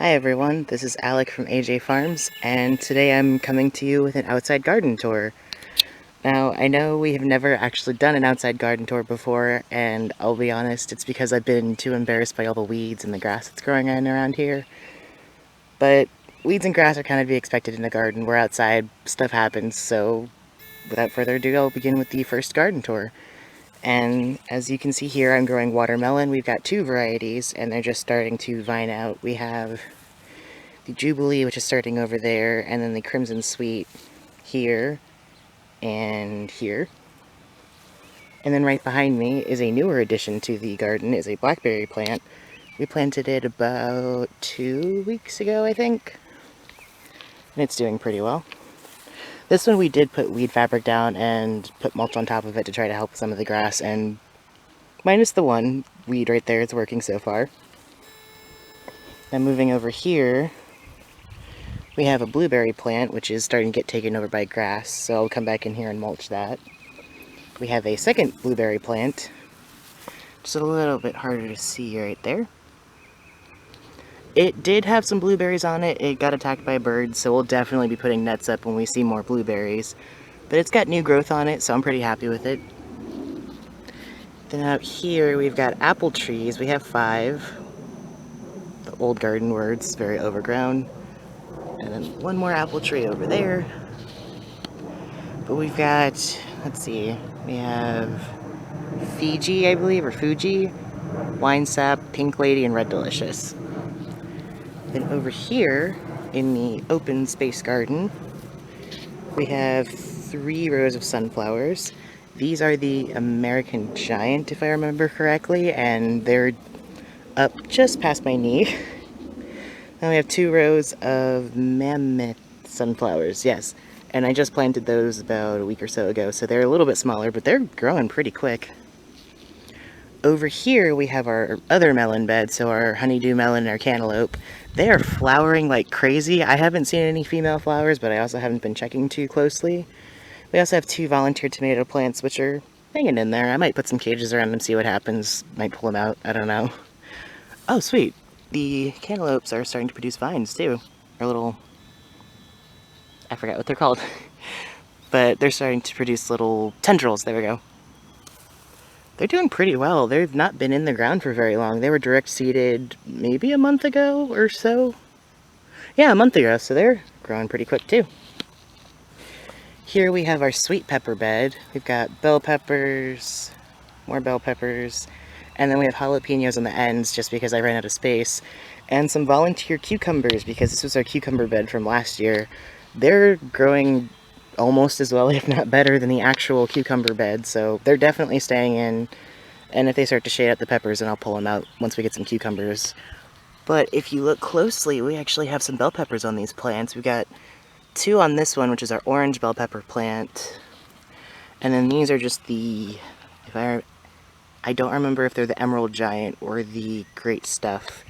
Hi everyone, this is Alec from AJay Farms, and today I'm coming to you with an outside garden tour. Now, I know we have never actually done an outside garden tour before, and I'll be honest, it's because I've been too embarrassed by all the weeds and the grass that's growing in around here. But weeds and grass are kind of to be expected in a garden. We're outside, stuff happens, so without further ado, I'll begin with the first garden tour. And as you can see here, I'm growing watermelon. We've got two varieties, and they're just starting to vine out. We have the Jubilee, which is starting over there, and then the Crimson Sweet here and here. And then right behind me is a newer addition to the garden, is a blackberry plant. We planted it about 2 weeks ago, I think, and it's doing pretty well. This one we did put weed fabric down and put mulch on top of it to try to help some of the grass, and minus the one weed right there, it's working so far. Now moving over here, we have a blueberry plant, which is starting to get taken over by grass, so I'll come back in here and mulch that. We have a second blueberry plant, just a little bit harder to see right there. It did have some blueberries on it. It got attacked by birds, so we'll definitely be putting nets up when we see more blueberries. But it's got new growth on it, so I'm pretty happy with it. Then out here we've got apple trees. We have 5. The old garden where it's very overgrown. And then one more apple tree over there. But we've got, let's see, we have Fiji, I believe, or Fuji, Wine Sap, Pink Lady, and Red Delicious. Then over here, in the open space garden, we have 3 rows of sunflowers. These are the American Giant, if I remember correctly, and they're up just past my knee. Then we have 2 rows of mammoth sunflowers, yes. And I just planted those about a week or so ago, so they're a little bit smaller, but they're growing pretty quick. Over here we have our other melon bed, so our honeydew melon and our cantaloupe. They are flowering like crazy. I haven't seen any female flowers, but I also haven't been checking too closely. We also have 2 volunteer tomato plants, which are hanging in there. I might put some cages around them, see what happens. Might pull them out, I don't know. Oh, sweet. The cantaloupes are starting to produce vines, too. Or little... I forgot what they're called. But they're starting to produce little tendrils, there we go. They're doing pretty well. They've not been in the ground for very long. They were direct seeded maybe a month ago or so. Yeah, a month ago, so they're growing pretty quick too. Here we have our sweet pepper bed. We've got bell peppers, more bell peppers, and then we have jalapenos on the ends just because I ran out of space, and some volunteer cucumbers because this was our cucumber bed from last year. They're growing almost as well, if not better, than the actual cucumber bed, so they're definitely staying in, and if they start to shade out the peppers, then I'll pull them out once we get some cucumbers. But if you look closely, we actually have some bell peppers on these plants. We've got 2 on this one, which is our orange bell pepper plant, and then these are just the, I don't remember if they're the Emerald Giant or the Great Stuff.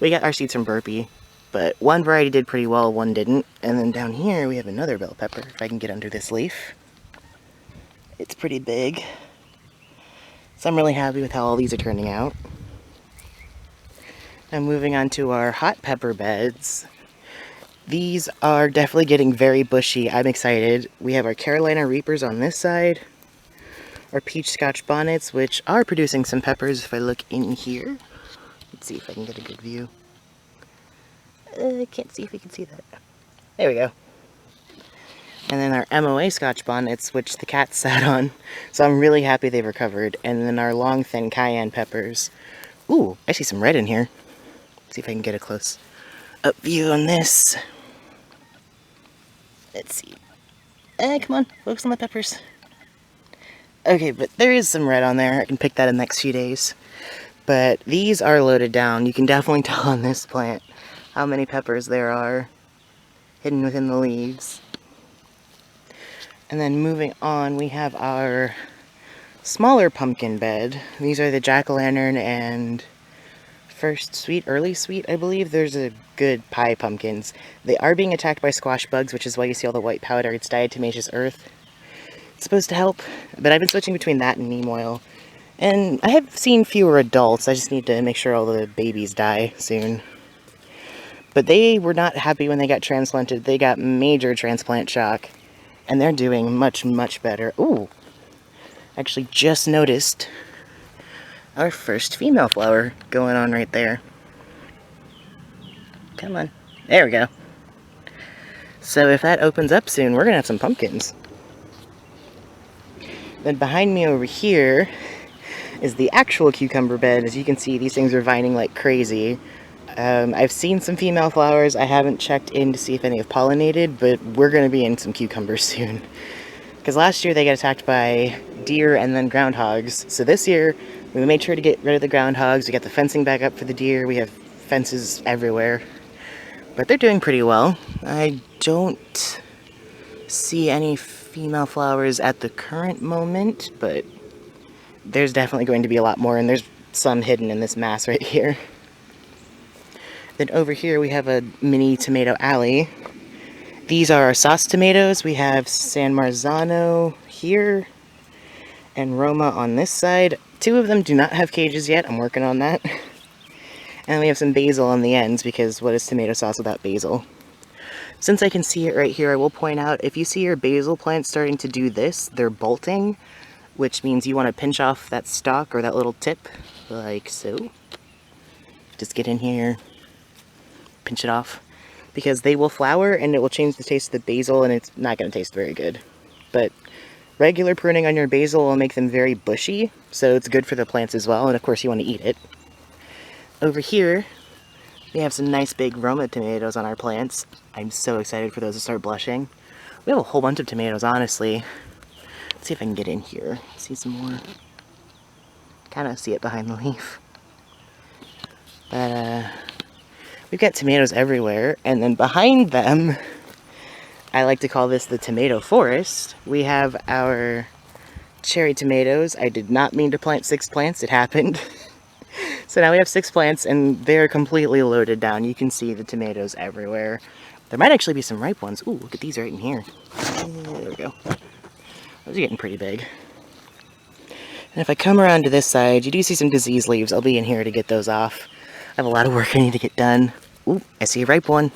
We got our seeds from Burpee. But one variety did pretty well, one didn't. And then down here we have another bell pepper, if I can get under this leaf. It's pretty big. So I'm really happy with how all these are turning out. Now moving on to our hot pepper beds. These are definitely getting very bushy. I'm excited. We have our Carolina Reapers on this side. Our peach scotch bonnets, which are producing some peppers if I look in here. Let's see if I can get a good view. I can't see if you can see that. There we go. And then our MOA Scotch bonnets, which the cat sat on. So I'm really happy they've recovered. And then our long, thin cayenne peppers. Ooh, I see some red in here. Let's see if I can get a close up view on this. Let's see. Come on, focus on the peppers. Okay, but there is some red on there. I can pick that in the next few days. But these are loaded down. You can definitely tell on this plant how many peppers there are hidden within the leaves. And then moving on, we have our smaller pumpkin bed. These are the jack-o'-lantern and first sweet, early sweet, I believe. There's a good pie pumpkins. They are being attacked by squash bugs, which is why you see all the white powder. It's diatomaceous earth. It's supposed to help, but I've been switching between that and neem oil. And I have seen fewer adults. I just need to make sure all the babies die soon. But they were not happy when they got transplanted. They got major transplant shock. And they're doing much, much better. Ooh, actually just noticed our first female flower going on right there. Come on. There we go. So if that opens up soon, we're gonna have some pumpkins. Then behind me over here is the actual cucumber bed. As you can see, these things are vining like crazy. I've seen some female flowers. I haven't checked in to see if any have pollinated, but we're gonna be in some cucumbers soon. Because last year they got attacked by deer and then groundhogs. So this year, we made sure to get rid of the groundhogs. We got the fencing back up for the deer. We have fences everywhere. But they're doing pretty well. I don't see any female flowers at the current moment, but there's definitely going to be a lot more, and there's some hidden in this mass right here. Then over here we have a mini tomato alley. These are our sauce tomatoes. We have San Marzano here and Roma on this side. 2 of them do not have cages yet. I'm working on that. And we have some basil on the ends, because what is tomato sauce without basil? Since I can see it right here, I will point out, if you see your basil plants starting to do this, they're bolting, which means you want to pinch off that stalk or that little tip, like so. Just get in here, pinch it off, because they will flower and it will change the taste of the basil, and it's not going to taste very good. But regular pruning on your basil will make them very bushy, so it's good for the plants as well, and of course you want to eat it. Over here, we have some nice big Roma tomatoes on our plants. I'm so excited for those to start blushing. We have a whole bunch of tomatoes, honestly. Let's see if I can get in here. See some more. Kind of see it behind the leaf. But, we've got tomatoes everywhere, and then behind them, I like to call this the tomato forest. We have our cherry tomatoes. I did not mean to plant 6 plants, it happened. So now we have 6 plants, and they're completely loaded down. You can see the tomatoes everywhere. There might actually be some ripe ones. Ooh, look at these right in here. There we go. Those are getting pretty big. And if I come around to this side, you do see some disease leaves. I'll be in here to get those off. I have a lot of work I need to get done. Ooh, I see a ripe one.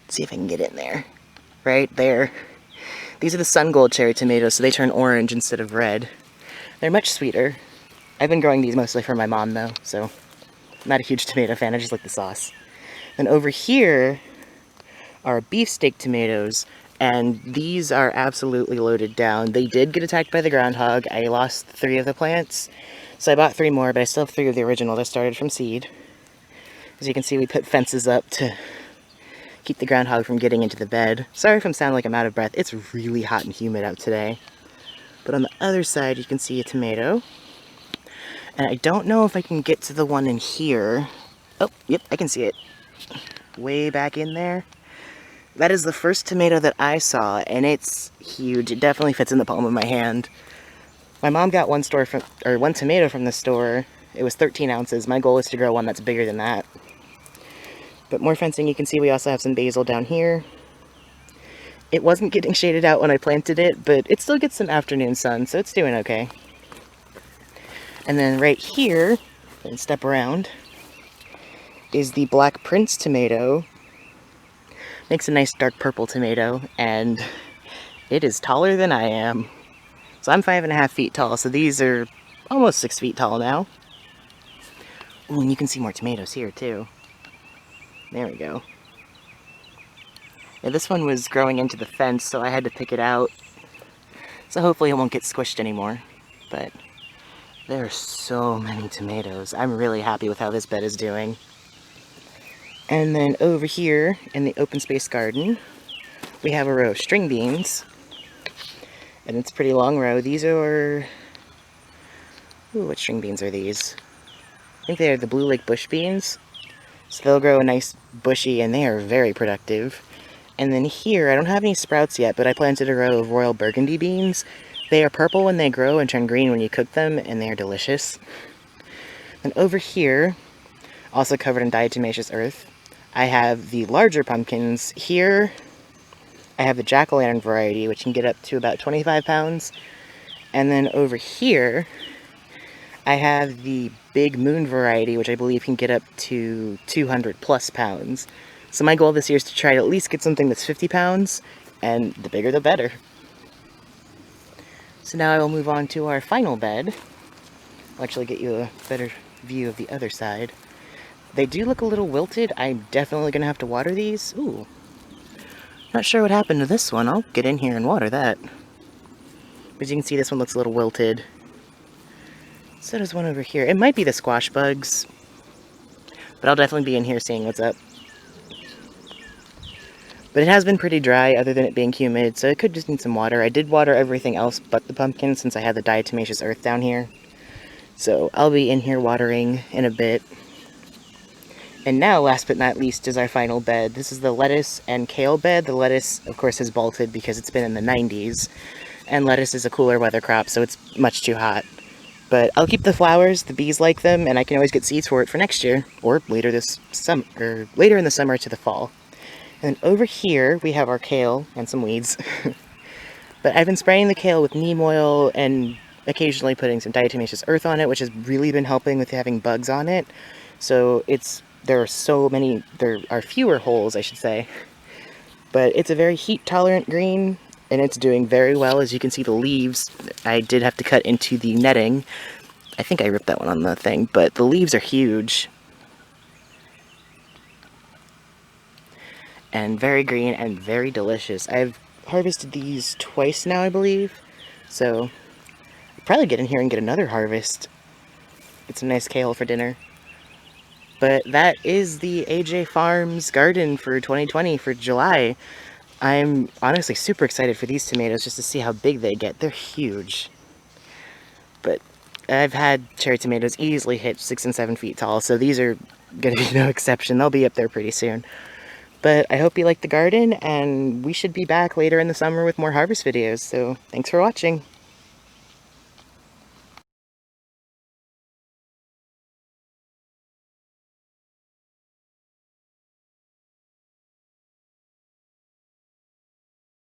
Let's see if I can get in there. Right there. These are the sun gold cherry tomatoes, so they turn orange instead of red. They're much sweeter. I've been growing these mostly for my mom, though, so I'm not a huge tomato fan. I just like the sauce. Then over here are beefsteak tomatoes, and these are absolutely loaded down. They did get attacked by the groundhog. I lost 3 of the plants, so I bought 3 more, but I still have 3 of the original that started from seed. As you can see, we put fences up to keep the groundhog from getting into the bed. Sorry if I'm sounding like I'm out of breath. It's really hot and humid out today. But on the other side, you can see a tomato. And I don't know if I can get to the one in here. Oh, yep, I can see it. Way back in there. That is the first tomato that I saw, and it's huge. It definitely fits in the palm of my hand. My mom got one tomato from the store. It was 13 ounces. My goal is to grow one that's bigger than that. But more fencing. You can see we also have some basil down here. It wasn't getting shaded out when I planted it, but it still gets some afternoon sun, so it's doing okay. And then right here, and step around, is the Black Prince tomato. Makes a nice dark purple tomato, and it is taller than I am. So I'm 5.5 feet tall, so these are almost 6 feet tall now. Ooh, and you can see more tomatoes here too. There we go. Yeah, this one was growing into the fence, so I had to pick it out. So hopefully it won't get squished anymore. But there are so many tomatoes. I'm really happy with how this bed is doing. And then over here in the open space garden, we have a row of string beans. And it's a pretty long row. These are... Ooh, what string beans are these? I think they are the Blue Lake bush beans. So they'll grow a nice bushy, and they are very productive. And then here, I don't have any sprouts yet, but I planted a row of royal burgundy beans. They are purple when they grow and turn green when you cook them, and they are delicious. And over here, also covered in diatomaceous earth, I have the larger pumpkins. Here, I have the jack-o'-lantern variety, which can get up to about 25 pounds. And then over here, I have the Big Moon variety, which I believe can get up to 200 plus pounds. So my goal this year is to try to at least get something that's 50 pounds, and the bigger the better. So now I will move on to our final bed. I'll actually get you a better view of the other side. They do look a little wilted. I'm definitely going to have to water these. Ooh. Not sure what happened to this one. I'll get in here and water that. As you can see, this one looks a little wilted. So does one over here. It might be the squash bugs, but I'll definitely be in here seeing what's up. But it has been pretty dry other than it being humid, so it could just need some water. I did water everything else but the pumpkin since I had the diatomaceous earth down here. So I'll be in here watering in a bit. And now, last but not least, is our final bed. This is the lettuce and kale bed. The lettuce, of course, has bolted because it's been in the 90s. And lettuce is a cooler weather crop, so it's much too hot. But I'll keep the flowers, the bees like them, and I can always get seeds for it for next year. Or later this summer, or later in the summer to the fall. And over here, we have our kale and some weeds. But I've been spraying the kale with neem oil and occasionally putting some diatomaceous earth on it, which has really been helping with having bugs on it. So there are fewer holes, I should say. But it's a very heat-tolerant green, and it's doing very well. As you can see, the leaves, I did have to cut into the netting. I think I ripped that one on the thing, but the leaves are huge. And very green and very delicious. I've harvested these twice now, I believe. So I'll probably get in here and get another harvest. Get some nice kale for dinner. But that is the AJay Farms garden for 2020 for July. I'm honestly super excited for these tomatoes just to see how big they get. They're huge. But I've had cherry tomatoes easily hit 6 and 7 feet tall, so these are going to be no exception. They'll be up there pretty soon. But I hope you like the garden, and we should be back later in the summer with more harvest videos. So thanks for watching.